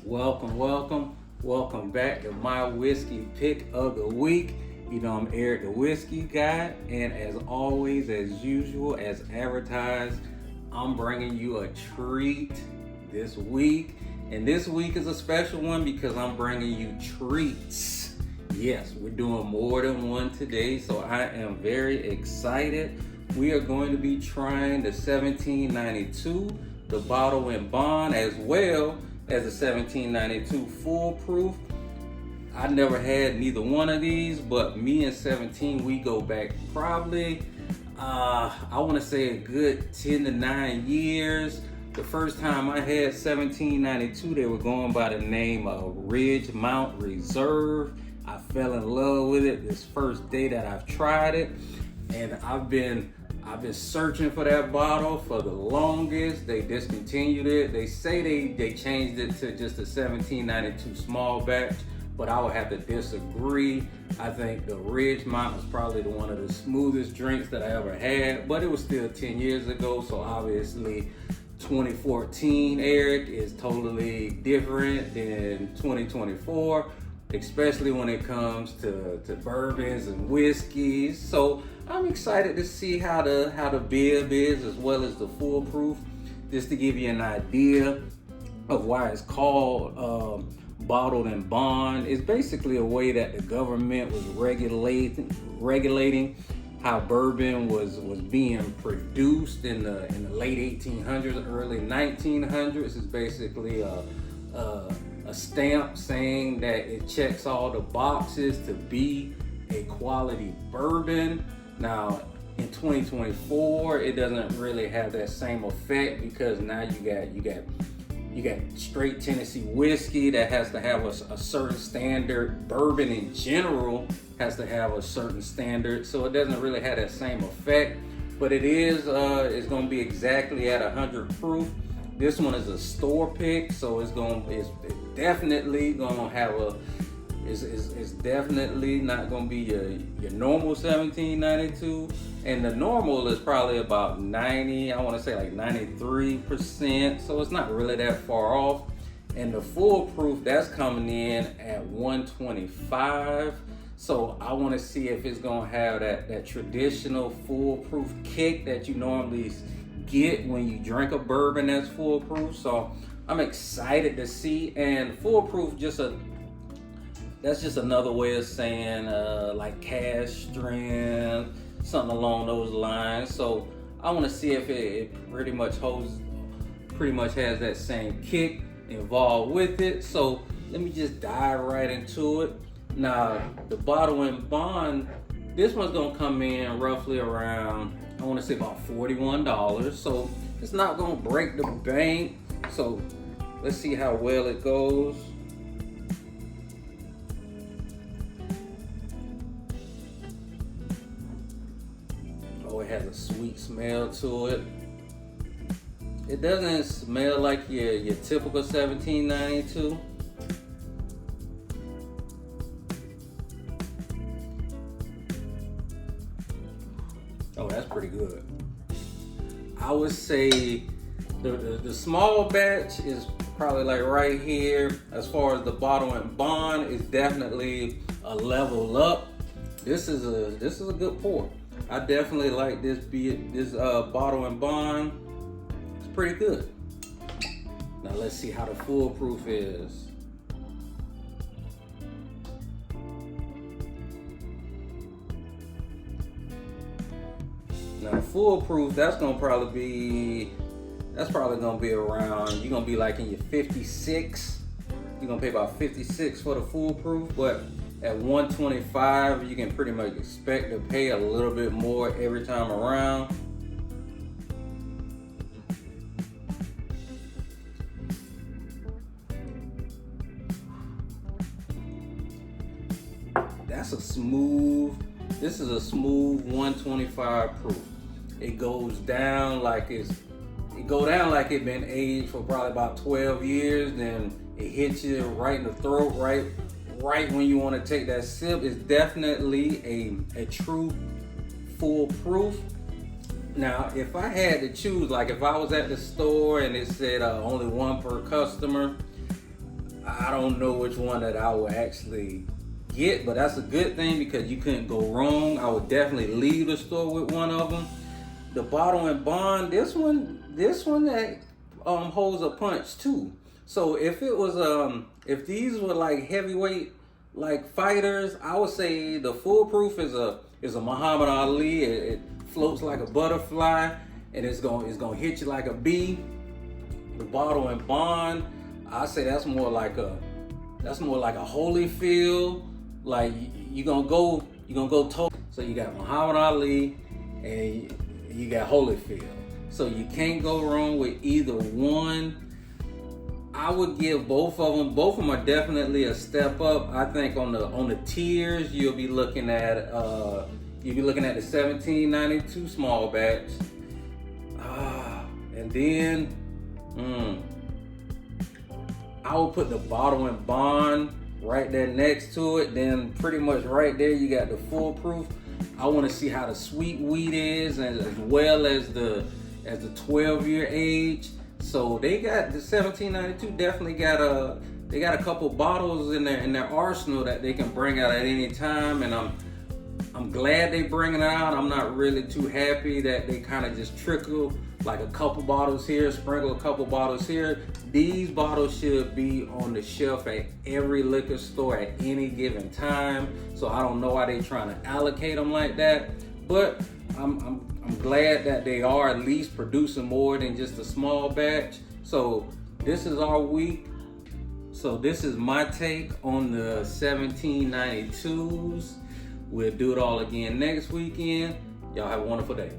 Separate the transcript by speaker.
Speaker 1: Welcome back to my whiskey pick of the week. You know, I'm Eric the Whiskey Guy, and as always, as usual, as advertised, I'm bringing you a treat this week. And this week is a special one because I'm bringing you treats. Yes, we're doing more than one today, so I am very excited. We are going to be trying the 1792, the Bottle and Bond, as well as a 1792 Full Proof. I never had neither one of these, but me and 17, we go back probably, I want to say a good 10 to 9 years. The first time I had 1792, they were going by the name of Ridgemont Reserve. I fell in love with it this first day that I've tried it, and I've been searching for that bottle for the longest. They discontinued it. They say they changed it to just a 1792 small batch, but I would have to disagree. I think the Ridgemont was probably one of the smoothest drinks that I ever had, but it was still 10 years ago, so obviously 2014 Eric is totally different than 2024, especially when it comes to bourbons and whiskeys. So I'm excited to see how the bib is, as well as the Full Proof, just to give you an idea of why it's called Bottled and Bond. It's basically a way that the government was regulating how bourbon was being produced in the late 1800s, early 1900s. It's basically a stamp saying that it checks all the boxes to be a quality bourbon. Now in 2024, it doesn't really have that same effect, because now you got straight Tennessee whiskey that has to have a certain standard. Bourbon in general has to have a certain standard, so it doesn't really have that same effect. But it is it's going to be exactly at 100 proof. This one is a store pick, so it's definitely gonna have it's definitely not gonna be your normal 1792, and the normal is probably about 90, I want to say like 93%, so it's not really that far off. And the Full Proof, that's coming in at 125, so I want to see if it's gonna have that traditional Full Proof kick that you normally get when you drink a bourbon that's Full Proof. So I'm excited to see. And Full Proof, that's just another way of saying like cask strength, something along those lines. So I want to see if it pretty much has that same kick involved with it. So let me just dive right into it. Now the Bottle and Bond, this one's gonna come in roughly around, I want to say about $41. So it's not gonna break the bank. So let's see how well it goes. Oh, it has a sweet smell to it. It doesn't smell like your typical 1792. Oh, that's pretty good. I would say the small batch is probably like right here. As far as the Bottle and Bond, is definitely a level up. This is a good pour. I definitely like this Bottle and Bond. It's pretty good. Now let's see how the Full Proof is. Now Full Proof, that's probably gonna be around, you're gonna be like in your 56. You're gonna pay about 56 for the Full Proof, but at 125, you can pretty much expect to pay a little bit more every time around. This is a smooth 125 proof. It goes down like it been aged for probably about 12 years. Then it hits you right in the throat, right when you want to take that sip. It's definitely a true Full Proof. Now, if I had to choose, like if I was at the store and it said only one per customer, I don't know which one that I will actually get, but that's a good thing because you couldn't go wrong. I would definitely leave the store with one of them. The Bottle and Bond, this one that holds a punch too. So if it was if these were like heavyweight like fighters, I would say the Foolproof is a Muhammad Ali. It floats like a butterfly, and it's gonna hit you like a bee. The Bottle and Bond, I say that's more like a Holyfield. Like you gonna go toe. So you got Muhammad Ali and you got Holyfield. So you can't go wrong with either one. I would give both of them. Both of them are definitely a step up. I think on the tiers you'll be looking at the 1792 small batch. And then I would put the Bottle and Bond right there next to it. Then pretty much right there you got the Foolproof. I want to see how the sweet wheat is, and as well as the 12-year age. So they got the 1792 definitely got a couple bottles in their arsenal that they can bring out at any time, and I'm glad they bringing it out. I'm not really too happy that they kind of just trickle like a couple bottles here, sprinkle a couple bottles here. These bottles should be on the shelf at every liquor store at any given time. So I don't know why they trying to allocate them like that, but I'm glad that they are at least producing more than just a small batch. So this is our week. So this is my take on the 1792s. We'll do it all again next weekend. Y'all have a wonderful day.